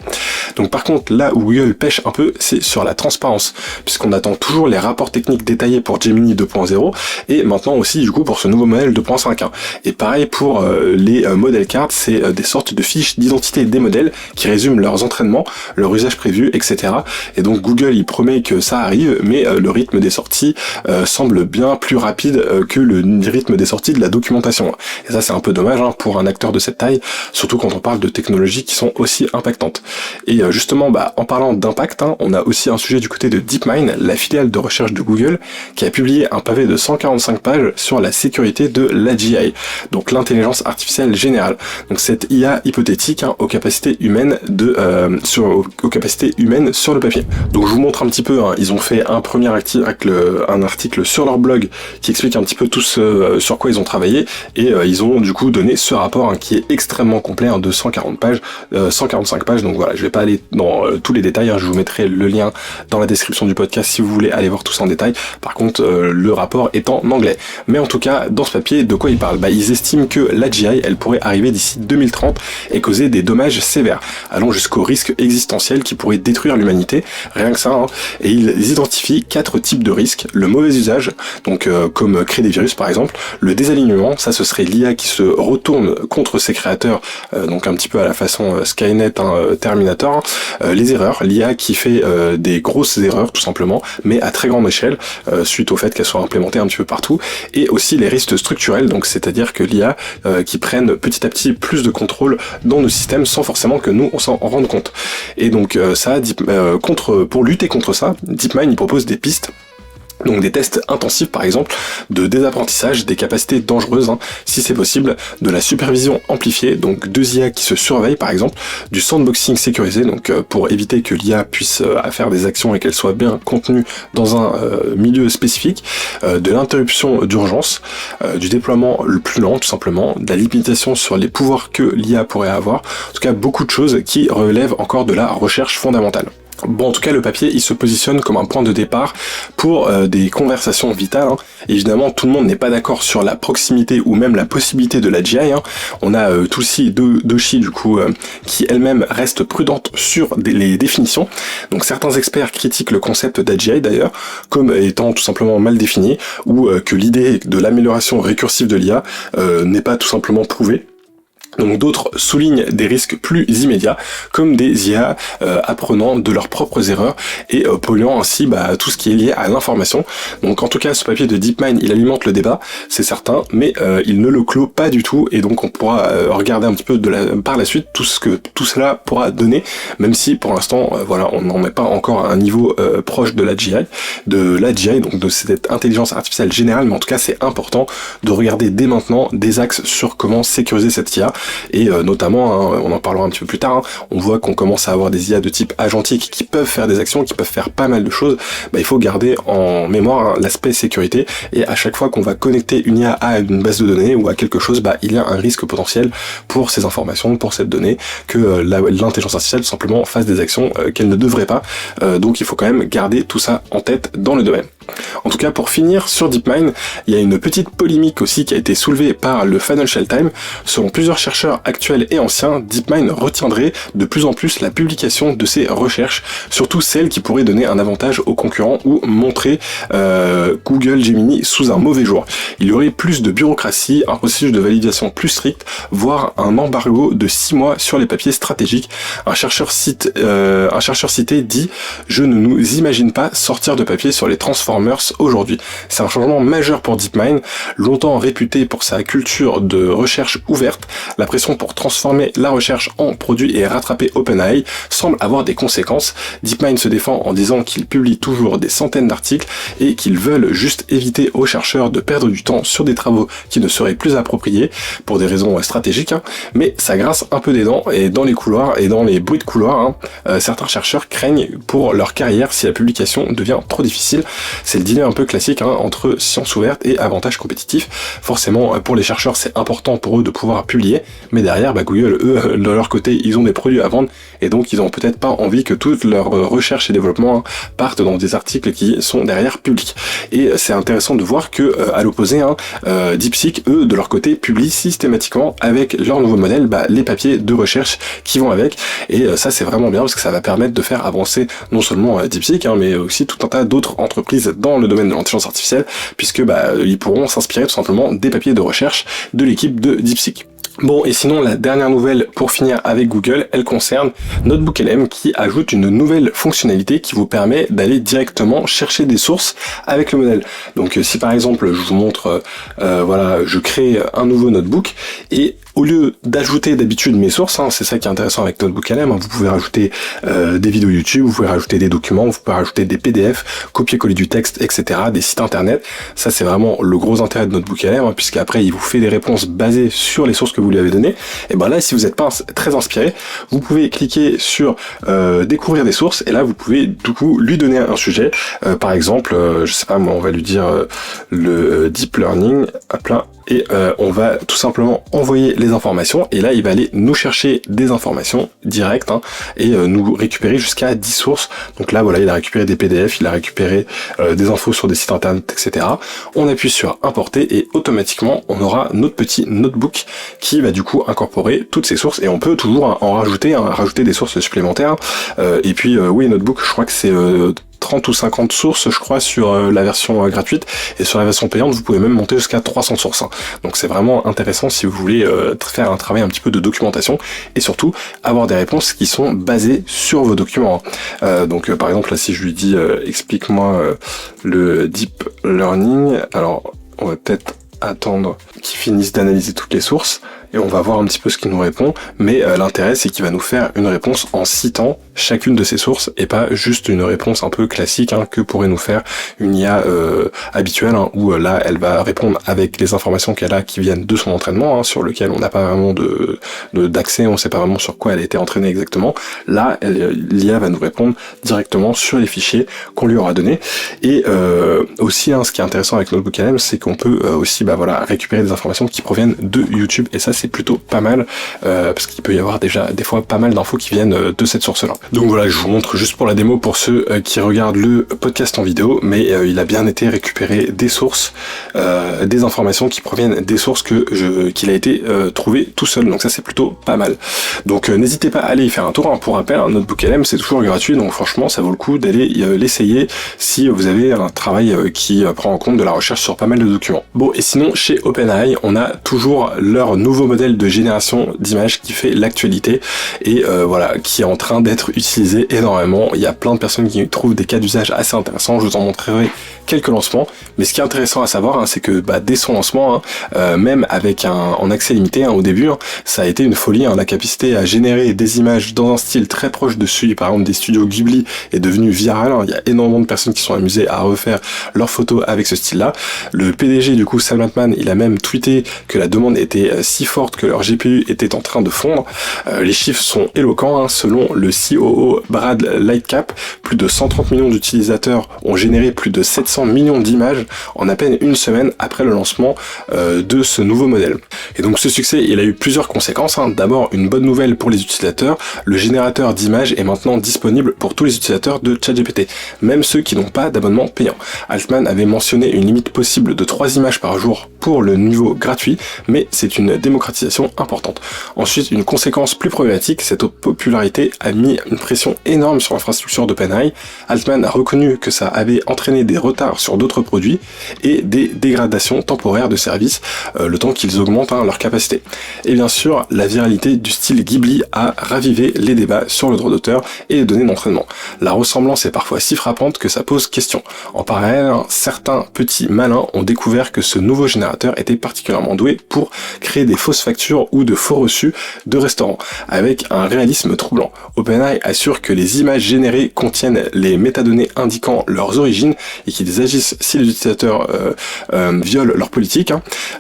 Donc par contre, là où Google pêche un peu, c'est sur la transparence, puisqu'on attend toujours les rapports techniques détaillés pour Gemini 2.0, et maintenant aussi du coup pour ce nouveau modèle 2.5. Et pareil pour les modèles cards, c'est des sortes de fiches d'identité des modèles qui résument leurs entraînements, leur usage prévu, etc. Et donc Google il promet que ça arrive, mais le rythme des sorties semble bien plus rapide que le rythme des sorties de la documentation. Et ça c'est un peu dommage pour un acteur de cette taille, surtout quand on parle de technologies qui sont aussi impactantes. Et justement en parlant d'impact, on a aussi un sujet du côté de DeepMind, la filiale de recherche de Google, qui a publié un pavé de 145 pages sur la sécurité de l'AGI, donc l'intelligence artificielle générale. Donc cette IA hypothétique aux capacités humaines aux capacités humaines sur le papier. Donc je vous montre un petit peu, ils ont fait un premier article sur leur blog qui explique un petit peu tout ce sur quoi ils ont travaillé, et ils ont du coup donné ce rapport qui est extrêmement complet de 145 pages. Donc voilà, je vais pas aller dans tous les détails, je vous mettrai le lien dans la description du podcast si vous voulez aller voir tout ça en détail. Par contre le rapport est en anglais, mais en tout cas dans ce papier de quoi ils parlent, ils estiment que l'AGI elle pourrait arriver d'ici 2030 et causer des dommages sévères, allant jusqu'au risque existentiel qui pourrait détruire l'humanité, rien que ça, et ils identifient 4 types de risques: le mauvais usage, donc comme créer des virus par exemple; le désalignement, ça ce serait l'IA qui se retourne contre ses créateurs, donc un petit peu à la façon Skynet, Terminator; les erreurs, l'IA qui fait des grosses erreurs tout simplement, mais à très grande échelle, suite au fait qu'elle soit implémentée un petit peu partout; et aussi les risques structurels, donc c'est-à-dire que l'IA qui prenne petit à petit plus de contrôle dans nos systèmes sans forcément que nous on s'en rende compte. Et donc pour lutter contre ça, DeepMind il propose des pistes Donc des tests intensifs par exemple, de désapprentissage, des capacités dangereuses, si c'est possible, de la supervision amplifiée, donc deux IA qui se surveillent par exemple, du sandboxing sécurisé, donc pour éviter que l'IA puisse faire des actions et qu'elle soit bien contenue dans un milieu spécifique, de l'interruption d'urgence, du déploiement le plus lent tout simplement, de la limitation sur les pouvoirs que l'IA pourrait avoir, en tout cas beaucoup de choses qui relèvent encore de la recherche fondamentale. Bon, en tout cas, le papier, il se positionne comme un point de départ pour des conversations vitales. Évidemment, tout le monde n'est pas d'accord sur la proximité ou même la possibilité de la GI. On a Tulsi Doshi, du coup, qui elle-même reste prudente sur les définitions. Donc, certains experts critiquent le concept d'AGI, d'ailleurs, comme étant tout simplement mal défini, ou que l'idée de l'amélioration récursive de l'IA n'est pas tout simplement prouvée. Donc d'autres soulignent des risques plus immédiats, comme des IA apprenant de leurs propres erreurs et polluant ainsi tout ce qui est lié à l'information. Donc en tout cas, ce papier de DeepMind, il alimente le débat, c'est certain, mais il ne le clôt pas du tout, et donc on pourra regarder un petit peu par la suite tout ce que tout cela pourra donner, même si pour l'instant, on n'en est pas encore à un niveau proche de l'AGI, donc de cette intelligence artificielle générale, mais en tout cas c'est important de regarder dès maintenant des axes sur comment sécuriser cette IA. Et notamment, on en parlera un petit peu plus tard, on voit qu'on commence à avoir des IA de type agentique qui peuvent faire des actions, qui peuvent faire pas mal de choses. Il faut garder en mémoire l'aspect sécurité, et à chaque fois qu'on va connecter une IA à une base de données ou à quelque chose, il y a un risque potentiel pour ces informations, pour cette donnée, que l'intelligence artificielle tout simplement fasse des actions qu'elle ne devrait pas. Donc il faut quand même garder tout ça en tête dans le domaine. En tout cas, pour finir sur DeepMind, il y a une petite polémique aussi qui a été soulevée par le Financial Times. Selon plusieurs chercheurs actuels et anciens, DeepMind retiendrait de plus en plus la publication de ses recherches, surtout celles qui pourraient donner un avantage aux concurrents ou montrer Google Gemini sous un mauvais jour. Il y aurait plus de bureaucratie, un processus de validation plus strict, voire un embargo de 6 mois sur les papiers stratégiques. Un chercheur cité dit « Je ne nous imagine pas sortir de papier sur les Transformers aujourd'hui ». C'est un changement majeur pour DeepMind, longtemps réputé pour sa culture de recherche ouverte. La pression pour transformer la recherche en produit et rattraper OpenAI semble avoir des conséquences. DeepMind se défend en disant qu'il publie toujours des centaines d'articles et qu'ils veulent juste éviter aux chercheurs de perdre du temps sur des travaux qui ne seraient plus appropriés pour des raisons stratégiques, mais ça grince un peu des dents, et dans les couloirs et dans les bruits de couloir, certains chercheurs craignent pour leur carrière si la publication devient trop difficile. C'est le dîner un peu classique entre science ouverte et avantage compétitif. Forcément, pour les chercheurs, c'est important pour eux de pouvoir publier, mais derrière, Google, eux, de leur côté, ils ont des produits à vendre, et donc ils ont peut-être pas envie que toute leur recherche et développement partent dans des articles qui sont derrière publics. Et c'est intéressant de voir que, à l'opposé, DeepSeek, eux, de leur côté, publient systématiquement avec leur nouveau modèle les papiers de recherche qui vont avec, et ça c'est vraiment bien parce que ça va permettre de faire avancer non seulement DeepSeek, mais aussi tout un tas d'autres entreprises dans le domaine de l'intelligence artificielle, puisque ils pourront s'inspirer tout simplement des papiers de recherche de l'équipe de DeepSeek. Bon, et sinon, la dernière nouvelle pour finir avec Google, elle concerne NotebookLM qui ajoute une nouvelle fonctionnalité qui vous permet d'aller directement chercher des sources avec le modèle. Donc si par exemple je vous montre, je crée un nouveau notebook, et au lieu d'ajouter d'habitude mes sources, c'est ça qui est intéressant avec NotebookLM, vous pouvez rajouter des vidéos YouTube, vous pouvez rajouter des documents, vous pouvez rajouter des PDF, copier-coller du texte, etc., des sites internet. Ça c'est vraiment le gros intérêt de NotebookLM, puisqu'après il vous fait des réponses basées sur les sources que vous lui avez données. Et là, si vous n'êtes pas très inspiré, vous pouvez cliquer sur découvrir des sources, et là vous pouvez du coup lui donner un sujet, par exemple, je sais pas moi, on va lui dire le deep learning, hop là, et on va tout simplement envoyer les informations, et là il va aller nous chercher des informations directes, et nous récupérer jusqu'à 10 sources. Donc là voilà, il a récupéré des PDF, il a récupéré des infos sur des sites internet, etc. On appuie sur importer, et automatiquement on aura notre petit notebook qui va du coup incorporer toutes ces sources, et on peut toujours en rajouter des sources supplémentaires. Et puis oui, notebook, je crois que c'est 30 ou 50 sources, je crois, sur la version gratuite, et sur la version payante, vous pouvez même monter jusqu'à 300 sources. Donc c'est vraiment intéressant si vous voulez faire un travail un petit peu de documentation, et surtout avoir des réponses qui sont basées sur vos documents. Donc par exemple, là, si je lui dis explique-moi le deep learning, alors on va peut-être attendre qu'ils finissent d'analyser toutes les sources. et on va voir un petit peu ce qu'il nous répond, mais l'intérêt c'est qu'il va nous faire une réponse en citant chacune de ses sources et pas juste une réponse un peu classique que pourrait nous faire une IA habituelle où là elle va répondre avec les informations qu'elle a qui viennent de son entraînement sur lequel on n'a pas vraiment d'accès, on sait pas vraiment sur quoi elle a été entraînée exactement. Là l'IA va nous répondre directement sur les fichiers qu'on lui aura donnés. Et aussi ce qui est intéressant avec NotebookLM, c'est qu'on peut aussi récupérer des informations qui proviennent de YouTube, et ça c'est plutôt pas mal parce qu'il peut y avoir déjà des fois pas mal d'infos qui viennent de cette source là. Donc voilà, je vous montre juste pour la démo pour ceux qui regardent le podcast en vidéo, mais il a bien été récupéré des sources, des informations qui proviennent des sources qu'il a été trouvé tout seul, donc ça c'est plutôt pas mal. Donc n'hésitez pas à aller y faire un tour, pour rappel, NotebookLM c'est toujours gratuit, donc franchement ça vaut le coup d'aller l'essayer si vous avez un travail qui prend en compte de la recherche sur pas mal de documents. Bon, et sinon chez OpenAI on a toujours leur nouveau modèle de génération d'images qui fait l'actualité et qui est en train d'être utilisé énormément. Il y a plein de personnes qui trouvent des cas d'usage assez intéressants, je vous en montrerai quelques lancements, mais ce qui est intéressant à savoir c'est que dès son lancement, même avec en accès limité au début, ça a été une folie, la capacité à générer des images dans un style très proche de celui par exemple des studios Ghibli est devenu viral, il y a énormément de personnes qui sont amusées à refaire leurs photos avec ce style là. Le PDG du coup Sam Altman, il a même tweeté que la demande était si forte que leur GPU était en train de fondre. Les chiffres sont éloquents, selon le COO Brad Lightcap, plus de 130 millions d'utilisateurs ont généré plus de 700 millions d'images en à peine une semaine après le lancement de ce nouveau modèle. Et donc ce succès, il a eu plusieurs conséquences. D'abord, une bonne nouvelle pour les utilisateurs, le générateur d'images est maintenant disponible pour tous les utilisateurs de ChatGPT, même ceux qui n'ont pas d'abonnement payant. Altman avait mentionné une limite possible de 3 images par jour pour le niveau gratuit, mais c'est une démocratisation importante. Ensuite, une conséquence plus problématique, cette popularité a mis une pression énorme sur l'infrastructure d'OpenAI. Altman a reconnu que ça avait entraîné des retards sur d'autres produits et des dégradations temporaires de services, le temps qu'ils augmentent leur capacité. Et bien sûr, la viralité du style Ghibli a ravivé les débats sur le droit d'auteur et les données d'entraînement. La ressemblance est parfois si frappante que ça pose question. En parallèle, certains petits malins ont découvert que ce nouveau générateur était particulièrement doué pour créer des fausses factures ou de faux reçus de restaurants, avec un réalisme troublant. OpenAI assure que les images générées contiennent les métadonnées indiquant leurs origines et qu'ils agissent si les utilisateurs violent leur politique,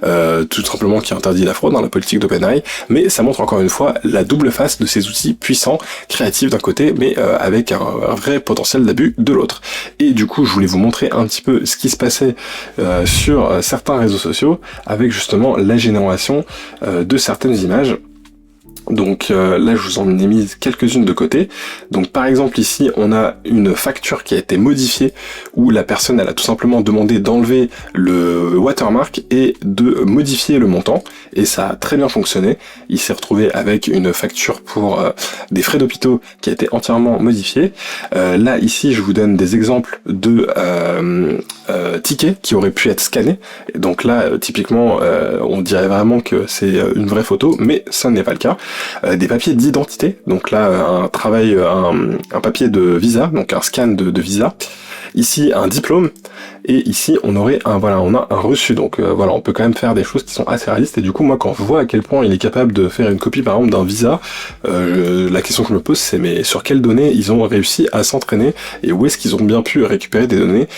tout simplement qui interdit la fraude dans la politique d'OpenAI, mais ça montre encore une fois la double face de ces outils puissants, créatifs d'un côté, mais avec un vrai potentiel d'abus de l'autre. Et du coup, je voulais vous montrer un petit peu ce qui se passait sur certains réseaux sociaux avec justement la génération de certaines images. Donc là je vous en ai mis quelques-unes de côté. Donc par exemple ici on a une facture qui a été modifiée où la personne elle a tout simplement demandé d'enlever le watermark et de modifier le montant, et ça a très bien fonctionné. Il s'est retrouvé avec une facture pour des frais d'hôpitaux qui a été entièrement modifiée. Là ici je vous donne des exemples de tickets qui auraient pu être scannés. Donc là typiquement on dirait vraiment que c'est une vraie photo, mais ça n'est pas le cas. Des papiers d'identité, donc là un papier de visa, donc un scan de visa. Ici un diplôme, et ici on aurait on a un reçu. Donc on peut quand même faire des choses qui sont assez réalistes. Et du coup moi quand je vois à quel point il est capable de faire une copie par exemple d'un visa, la question que je me pose c'est mais sur quelles données ils ont réussi à s'entraîner et où est-ce qu'ils ont bien pu récupérer des données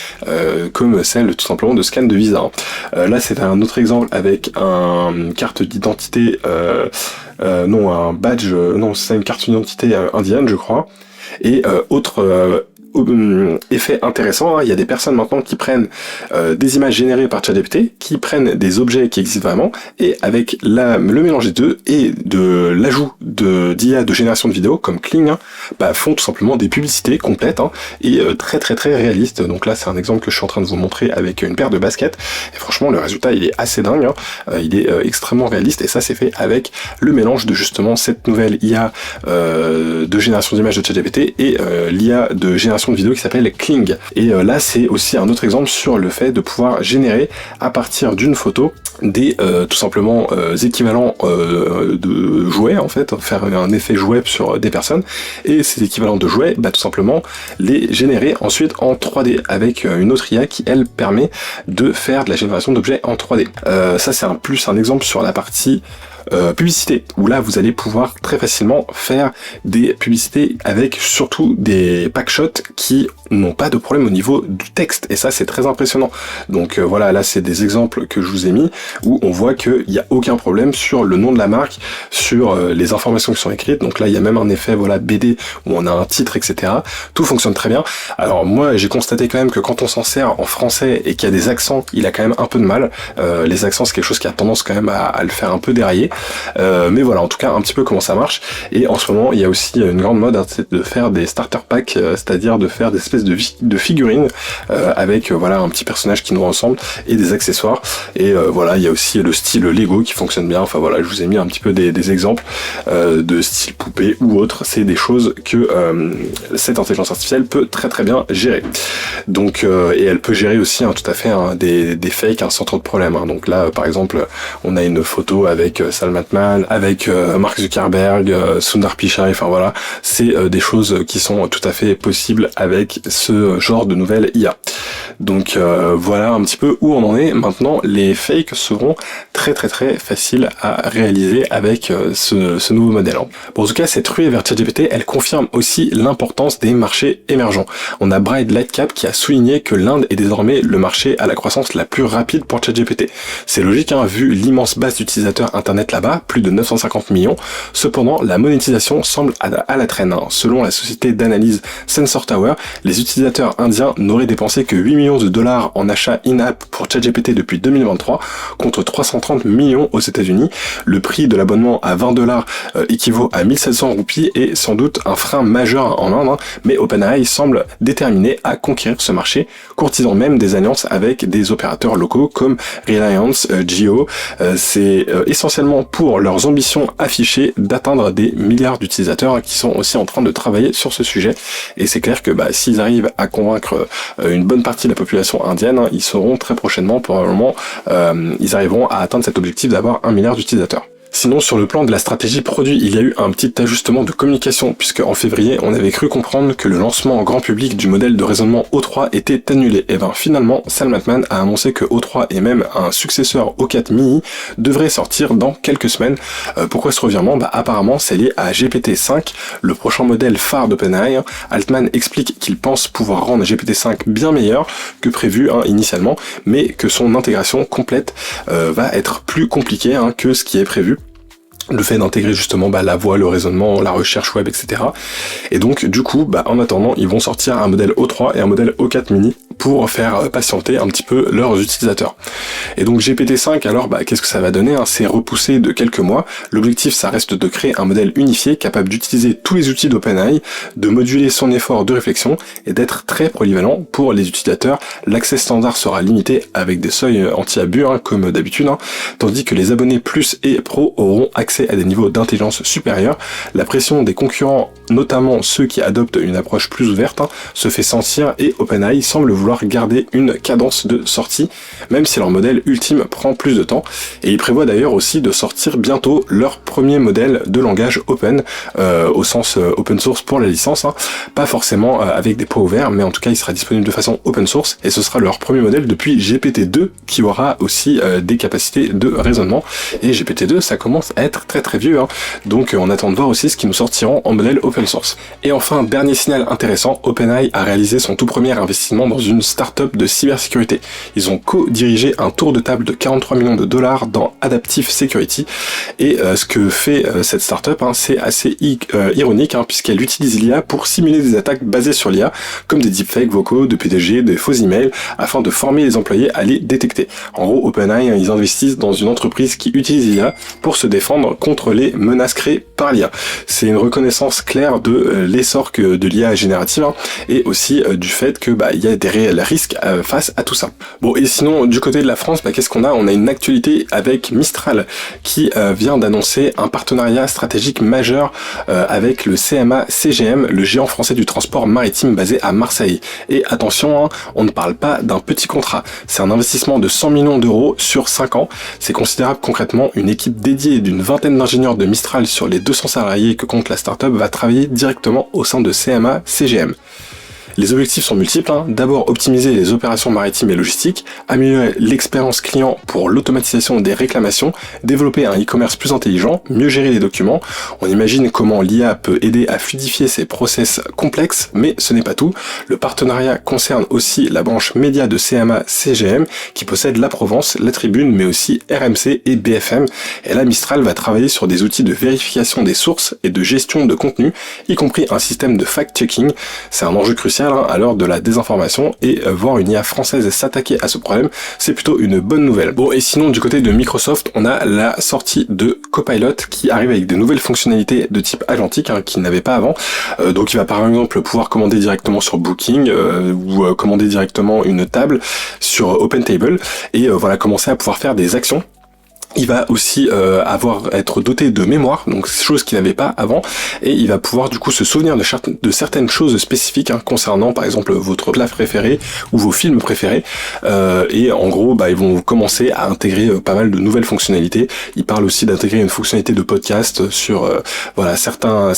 comme celle tout simplement de scan de visa. Là c'est un autre exemple avec une carte d'identité, un badge, c'est une carte d'identité indienne je crois. Et autre effet intéressant, il y a des personnes maintenant qui prennent des images générées par ChatGPT, qui prennent des objets qui existent vraiment, et avec le mélange des deux et de l'ajout d'IA de génération de vidéos comme Kling, font tout simplement des publicités complètes et très très très réalistes. Donc là c'est un exemple que je suis en train de vous montrer avec une paire de baskets, et franchement le résultat il est assez dingue, il est extrêmement réaliste, et ça c'est fait avec le mélange de justement cette nouvelle IA de génération d'images de ChatGPT et l'IA de génération de vidéo qui s'appelle Kling. Et là c'est aussi un autre exemple sur le fait de pouvoir générer à partir d'une photo des tout simplement équivalents de jouets, en fait, faire un effet jouet sur des personnes, et ces équivalents de jouets, tout simplement les générer ensuite en 3D avec une autre IA qui elle permet de faire de la génération d'objets en 3D. Ça c'est un exemple sur la partie publicité, où là vous allez pouvoir très facilement faire des publicités avec surtout des packshots qui n'ont pas de problème au niveau du texte, et ça c'est très impressionnant. Donc voilà, là c'est des exemples que je vous ai mis où on voit qu'il n'y a aucun problème sur le nom de la marque, sur les informations qui sont écrites. Donc là il y a même un effet voilà BD où on a un titre, etc. Tout fonctionne très bien. Alors moi j'ai constaté quand même que quand on s'en sert en français et qu'il y a des accents, il a quand même un peu de mal. Les accents c'est quelque chose qui a tendance quand même à le faire un peu dérailler. Mais voilà, en tout cas un petit peu comment ça marche. Et en ce moment il y a aussi une grande mode, hein, c'est de faire des starter packs, c'est-à-dire de faire des espèces de figurines avec voilà un petit personnage qui nous ressemble et des accessoires. Et voilà, il y a aussi le style Lego qui fonctionne bien. Enfin voilà, je vous ai mis un petit peu des exemples de style poupée ou autre. C'est des choses que cette intelligence artificielle peut très très bien gérer. Donc et elle peut gérer aussi hein, tout à fait hein, des fakes hein, sans trop de problème. Hein. Donc là par exemple on a une photo avec Sam Altman, avec Mark Zuckerberg, Sundar Pichai, enfin voilà, c'est des choses qui sont tout à fait possibles avec ce genre de nouvelle IA. Donc voilà un petit peu où on en est. Maintenant les fakes seront très faciles à réaliser avec ce nouveau modèle. Bon, en tout cas cette ruée vers ChatGPT elle confirme aussi l'importance des marchés émergents. On a Bright Lightcap qui a souligné que l'Inde est désormais le marché à la croissance la plus rapide pour ChatGPT. C'est logique hein, vu l'immense base d'utilisateurs internet là-bas, plus de 950 millions. Cependant la monétisation semble à la traîne. Hein. Selon la société d'analyse Sensor Tower, les utilisateurs indiens n'auraient dépensé que 8 millions de dollars en achats in-app pour ChatGPT depuis 2023 contre 330 millions aux États-Unis. Le prix de l'abonnement à 20 dollars équivaut à 1700 roupies et sans doute un frein majeur en Inde, hein, mais OpenAI semble déterminé à conquérir ce marché, courtisant même des alliances avec des opérateurs locaux comme Reliance Jio. C'est essentiellement pour leurs ambitions affichées d'atteindre des milliards d'utilisateurs hein, qui sont aussi en train de travailler sur ce sujet. Et c'est clair que s'ils arrivent à convaincre une bonne partie de la population indienne, hein, ils seront très prochainement, probablement, ils arriveront à atteindre cet objectif d'avoir 1 milliard d'utilisateurs. Sinon, sur le plan de la stratégie produit, il y a eu un petit ajustement de communication, puisque en février, on avait cru comprendre que le lancement en grand public du modèle de raisonnement O3 était annulé. Et finalement, Sam Altman a annoncé que O3 et même un successeur O4 mini devraient sortir dans quelques semaines. Pourquoi ce revirement ? Apparemment, c'est lié à GPT-5, le prochain modèle phare d'OpenAI. Altman explique qu'il pense pouvoir rendre GPT-5 bien meilleur que prévu initialement, mais que son intégration complète va être plus compliquée que ce qui est prévu. Le fait d'intégrer justement la voix, le raisonnement, la recherche web, etc. Et donc du coup, en attendant, ils vont sortir un modèle O3 et un modèle O4 mini pour faire patienter un petit peu leurs utilisateurs. Et donc GPT-5, alors qu'est-ce que ça va donner ? C'est repoussé de quelques mois. L'objectif, ça reste de créer un modèle unifié capable d'utiliser tous les outils d'OpenAI, de moduler son effort de réflexion et d'être très polyvalent pour les utilisateurs. L'accès standard sera limité avec des seuils anti-abus, comme d'habitude, tandis que les abonnés plus et pro auront accès à des niveaux d'intelligence supérieurs. La pression des concurrents, notamment ceux qui adoptent une approche plus ouverte, se fait sentir et OpenAI semble vouloir garder une cadence de sortie, même si leur modèle ultime prend plus de temps. Et ils prévoient d'ailleurs aussi de sortir bientôt leur premier modèle de langage open, au sens open source pour la licence, pas forcément avec des pots ouverts, mais en tout cas il sera disponible de façon open source, et ce sera leur premier modèle depuis GPT-2 qui aura aussi des capacités de raisonnement. Et GPT-2 ça commence à être très vieux, donc on attend de voir aussi ce qu'ils nous sortiront en modèle open source. Et enfin, dernier signal intéressant, OpenAI a réalisé son tout premier investissement dans une start-up de cybersécurité. Ils ont co-dirigé un tour de table de 43 millions de dollars dans Adaptive Security, et ce que fait cette start-up, c'est assez ironique, puisqu'elle utilise l'IA pour simuler des attaques basées sur l'IA, comme des deepfakes vocaux de PDG, des faux emails, afin de former les employés à les détecter. En gros, OpenAI, ils investissent dans une entreprise qui utilise l'IA pour se défendre contre les menaces créées par l'IA. C'est une reconnaissance claire de l'essor de l'IA générative, et aussi du fait que il y a des réels risques face à tout ça. Bon, et sinon du côté de la France, qu'est-ce qu'on a ? On a une actualité avec Mistral qui vient d'annoncer un partenariat stratégique majeur avec le CMA CGM, le géant français du transport maritime basé à Marseille. Et attention, on ne parle pas d'un petit contrat. C'est un investissement de 100 millions d'euros sur 5 ans. C'est considérable concrètement. Une équipe dédiée d'une vingtaine d'ingénieurs de Mistral sur les 200 salariés que compte la startup va travailler directement au sein de CMA CGM. Les objectifs sont multiples, hein. D'abord optimiser les opérations maritimes et logistiques, améliorer l'expérience client pour l'automatisation des réclamations, développer un e-commerce plus intelligent, mieux gérer les documents. On imagine comment l'IA peut aider à fluidifier ces process complexes, mais ce n'est pas tout. Le partenariat concerne aussi la branche média de CMA CGM qui possède La Provence, La Tribune, mais aussi RMC et BFM. Et là, Mistral va travailler sur des outils de vérification des sources et de gestion de contenu, y compris un système de fact-checking. C'est un enjeu crucial hein, à l'heure de la désinformation et voir une IA française s'attaquer à ce problème, c'est plutôt une bonne nouvelle. Bon, et sinon, du côté de Microsoft, on a la sortie de Copilot qui arrive avec de nouvelles fonctionnalités de type agentique hein, qu'il n'avait pas avant. Donc il va par exemple pouvoir commander directement sur Booking ou commander directement une table sur OpenTable et voilà commencer à pouvoir faire des actions. Il va aussi être doté de mémoire, donc chose qu'il n'avait pas avant, et il va pouvoir du coup se souvenir de certaines choses spécifiques hein, concernant par exemple votre plat préféré ou vos films préférés, et en gros ils vont commencer à intégrer pas mal de nouvelles fonctionnalités. Il parle aussi d'intégrer une fonctionnalité de podcast sur voilà certains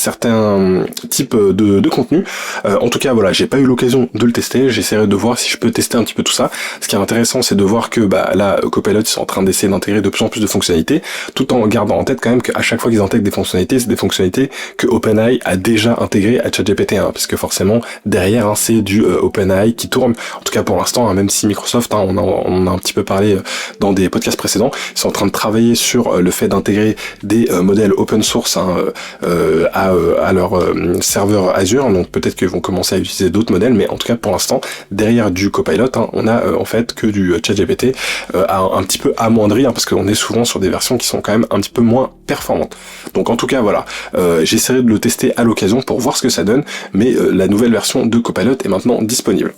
types de contenu. En tout cas voilà, j'ai pas eu l'occasion de le tester, j'essaierai de voir si je peux tester un petit peu tout ça. Ce qui est intéressant c'est de voir que là Copilot ils sont en train d'essayer d'intégrer de plus en plus de fonctionnalités, tout en gardant en tête quand même qu'à chaque fois qu'ils intègrent des fonctionnalités, c'est des fonctionnalités que OpenAI a déjà intégrées à ChatGPT, hein, parce que forcément derrière hein, c'est du OpenAI qui tourne. En tout cas pour l'instant, hein, même si Microsoft, hein, on a un petit peu parlé dans des podcasts précédents, ils sont en train de travailler sur le fait d'intégrer des modèles open source hein, à leur serveur Azure, donc peut-être qu'ils vont commencer à utiliser d'autres modèles, mais en tout cas pour l'instant derrière du Copilot, hein, on a en fait que du ChatGPT un petit peu amoindri, hein, parce qu'on est souvent sur des versions qui sont quand même un petit peu moins performantes. Donc en tout cas voilà, j'essaierai de le tester à l'occasion pour voir ce que ça donne, mais la nouvelle version de Copilot est maintenant disponible.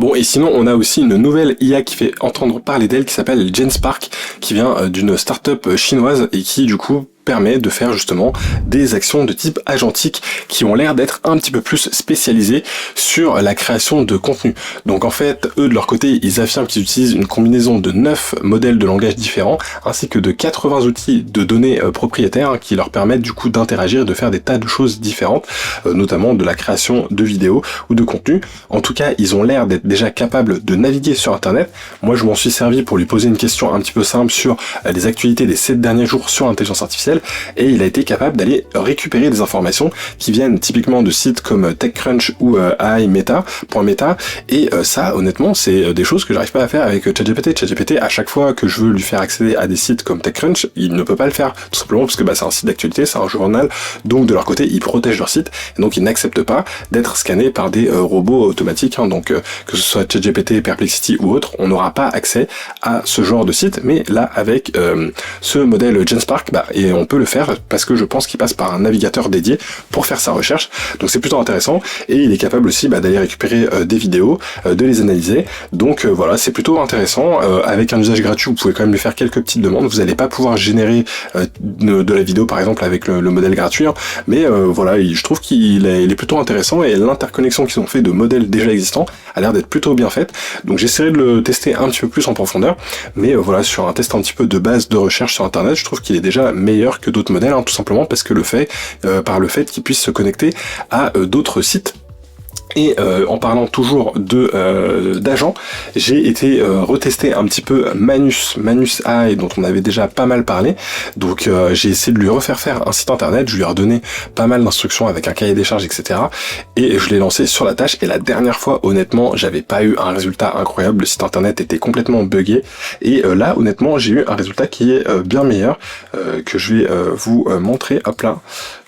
Bon, et sinon on a aussi une nouvelle IA qui fait entendre parler d'elle qui s'appelle GenSpark, qui vient d'une startup chinoise et qui du coup permet de faire justement des actions de type agentique qui ont l'air d'être un petit peu plus spécialisées sur la création de contenu. Donc en fait, eux de leur côté, ils affirment qu'ils utilisent une combinaison de 9 modèles de langage différents ainsi que de 80 outils de données propriétaires hein, qui leur permettent du coup d'interagir et de faire des tas de choses différentes, notamment de la création de vidéos ou de contenu. En tout cas, ils ont l'air d'être déjà capables de naviguer sur Internet. Moi, je m'en suis servi pour lui poser une question un petit peu simple sur les actualités des 7 derniers jours sur l'intelligence artificielle, et il a été capable d'aller récupérer des informations qui viennent typiquement de sites comme TechCrunch ou AI.meta, et ça honnêtement c'est des choses que j'arrive pas à faire avec ChatGPT. ChatGPT, à chaque fois que je veux lui faire accéder à des sites comme TechCrunch, il ne peut pas le faire, tout simplement parce que c'est un site d'actualité, c'est un journal, donc de leur côté ils protègent leur site, et donc ils n'acceptent pas d'être scannés par des robots automatiques, hein, donc que ce soit ChatGPT, Perplexity ou autre, on n'aura pas accès à ce genre de site, mais là avec ce modèle GenSpark, et on peut le faire parce que je pense qu'il passe par un navigateur dédié pour faire sa recherche, donc c'est plutôt intéressant, et il est capable aussi d'aller récupérer des vidéos, de les analyser, donc voilà, c'est plutôt intéressant. Avec un usage gratuit, vous pouvez quand même lui faire quelques petites demandes, vous n'allez pas pouvoir générer de la vidéo par exemple avec le modèle gratuit, hein, mais voilà, je trouve qu'il est plutôt intéressant, et l'interconnexion qu'ils ont fait de modèles déjà existants a l'air d'être plutôt bien faite, donc j'essaierai de le tester un petit peu plus en profondeur, mais voilà, sur un test un petit peu de base de recherche sur internet, je trouve qu'il est déjà meilleur que d'autres modèles, hein, tout simplement parce que par le fait qu'ils puissent se connecter à d'autres sites. Et en parlant toujours d'agents, j'ai été retester un petit peu Manus AI, dont on avait déjà pas mal parlé. Donc j'ai essayé de lui refaire faire un site internet, je lui ai redonné pas mal d'instructions avec un cahier des charges, etc. Et je l'ai lancé sur la tâche, et la dernière fois, honnêtement, j'avais pas eu un résultat incroyable, le site internet était complètement buggé, et là, honnêtement, j'ai eu un résultat qui est bien meilleur, que je vais vous montrer. Hop là,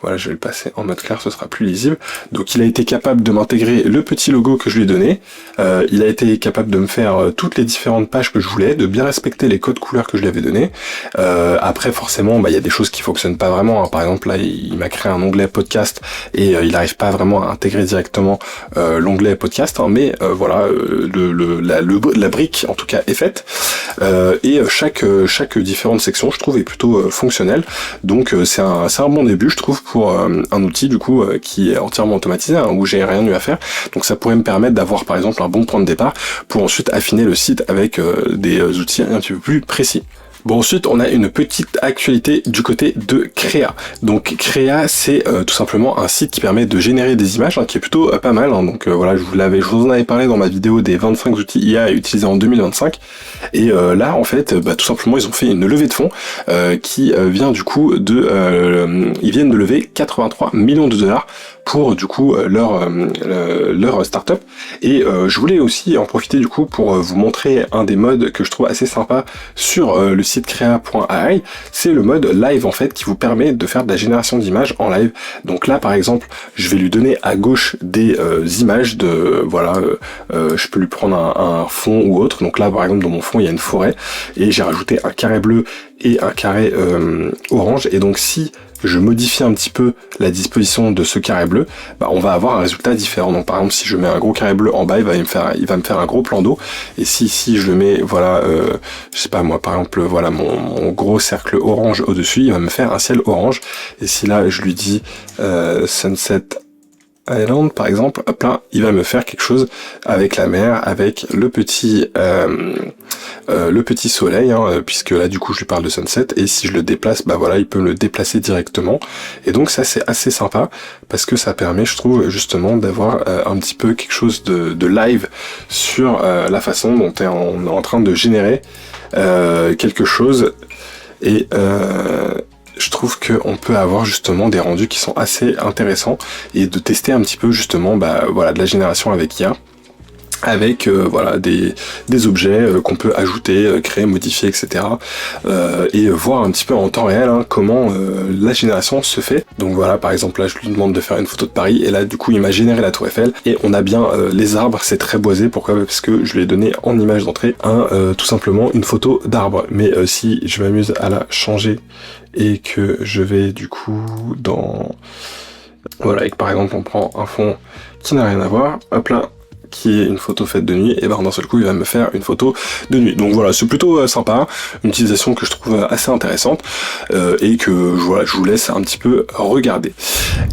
voilà, je vais le passer en mode clair, ce sera plus lisible. Donc il a été capable de m'intégrer le petit logo que je lui ai donné, il a été capable de me faire toutes les différentes pages que je voulais, de bien respecter les codes couleurs que je lui avais donnés. Après forcément il y a des choses qui fonctionnent pas vraiment, hein. Par exemple là il m'a créé un onglet podcast et il n'arrive pas vraiment à intégrer directement l'onglet podcast, hein, mais voilà, la brique en tout cas est faite, et chaque différente section je trouve est plutôt fonctionnelle, donc c'est un bon début je trouve pour un outil du coup qui est entièrement automatisé, hein, où j'ai rien eu à faire. Donc ça pourrait me permettre d'avoir par exemple un bon point de départ pour ensuite affiner le site avec des outils un petit peu plus précis. Bon, ensuite, on a une petite actualité du côté de Créa. Donc Créa, c'est tout simplement un site qui permet de générer des images, qui est plutôt pas mal. Donc voilà, je vous en avais parlé dans ma vidéo des 25 outils IA à utiliser en 2025. Et là, en fait, tout simplement, ils ont fait une levée de fonds qui vient du coup ils viennent de lever 83 millions de dollars pour du coup leur startup. Et je voulais aussi en profiter du coup pour vous montrer un des modes que je trouve assez sympa sur le site crea.ai. C'est le mode live en fait qui vous permet de faire de la génération d'images en live. Donc là par exemple, je vais lui donner à gauche des images de je peux lui prendre un fond ou autre. Donc là par exemple dans mon fond il y a une forêt et j'ai rajouté un carré bleu et un carré orange. Et donc si je modifie un petit peu la disposition de ce carré bleu, on va avoir un résultat différent. Donc par exemple si je mets un gros carré bleu en bas, il va me faire un gros plan d'eau. Et si je le mets, je sais pas moi, par exemple voilà mon gros cercle orange au-dessus, il va me faire un ciel orange. Et si là je lui dis Sunset Island par exemple, hop là, il va me faire quelque chose avec la mer, avec le petit soleil, puisque là du coup je lui parle de sunset, et si je le déplace, il peut me le déplacer directement. Et donc ça c'est assez sympa parce que ça permet, je trouve, justement d'avoir un petit peu quelque chose de live sur la façon dont on est en train de générer quelque chose. Et je trouve qu'on peut avoir justement des rendus qui sont assez intéressants et de tester un petit peu justement de la génération avec IA, avec des objets qu'on peut ajouter, créer, modifier, etc. Et voir un petit peu en temps réel comment la génération se fait. Donc voilà, par exemple là je lui demande de faire une photo de Paris et là du coup il m'a généré la tour Eiffel et on a bien les arbres, c'est très boisé. Pourquoi? Parce que je lui ai donné en image d'entrée tout simplement une photo d'arbre. Mais si je m'amuse à la changer et que je vais du coup dans... Voilà, et que par exemple on prend un fond qui n'a rien à voir, hop là, qui est une photo faite de nuit, et d'un seul coup il va me faire une photo de nuit. Donc voilà, c'est plutôt sympa, une utilisation que je trouve assez intéressante et que je vous laisse un petit peu regarder.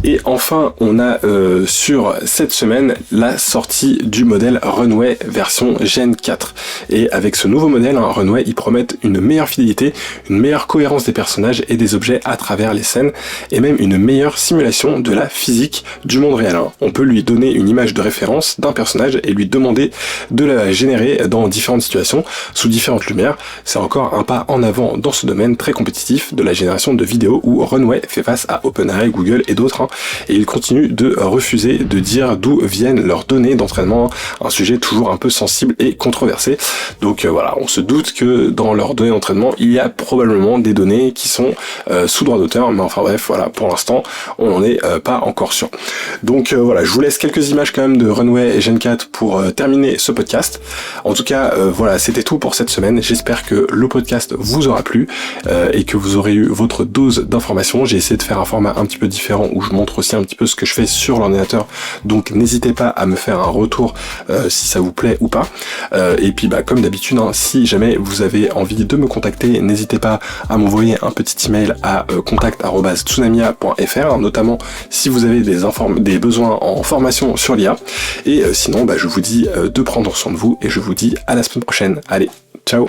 Et enfin on a sur cette semaine la sortie du modèle Runway version Gen 4. Et avec ce nouveau modèle, Runway, ils promettent une meilleure fidélité, une meilleure cohérence des personnages et des objets à travers les scènes, et même une meilleure simulation de la physique du monde réel. On peut lui donner une image de référence d'un personnage et lui demander de la générer dans différentes situations, sous différentes lumières. C'est encore un pas en avant dans ce domaine très compétitif de la génération de vidéos où Runway fait face à OpenAI, Google et d'autres, et il continue de refuser de dire d'où viennent leurs données d'entraînement, un sujet toujours un peu sensible et controversé. Donc voilà, on se doute que dans leurs données d'entraînement, il y a probablement des données qui sont sous droit d'auteur, mais enfin bref, voilà, pour l'instant, on n'en est pas encore sûr. Donc voilà, je vous laisse quelques images quand même de Runway et Gen 4 pour terminer ce podcast. En tout cas, voilà, c'était tout pour cette semaine. J'espère que le podcast vous aura plu et que vous aurez eu votre dose d'informations. J'ai essayé de faire un format un petit peu différent où je montre aussi un petit peu ce que je fais sur l'ordinateur. Donc n'hésitez pas à me faire un retour si ça vous plaît ou pas. Et puis comme d'habitude, si jamais vous avez envie de me contacter, n'hésitez pas à m'envoyer un petit email à contact@tsunamia.fr, notamment si vous avez des besoins en formation sur l'IA. Et sinon, je vous dis de prendre soin de vous et je vous dis à la semaine prochaine. Allez, ciao!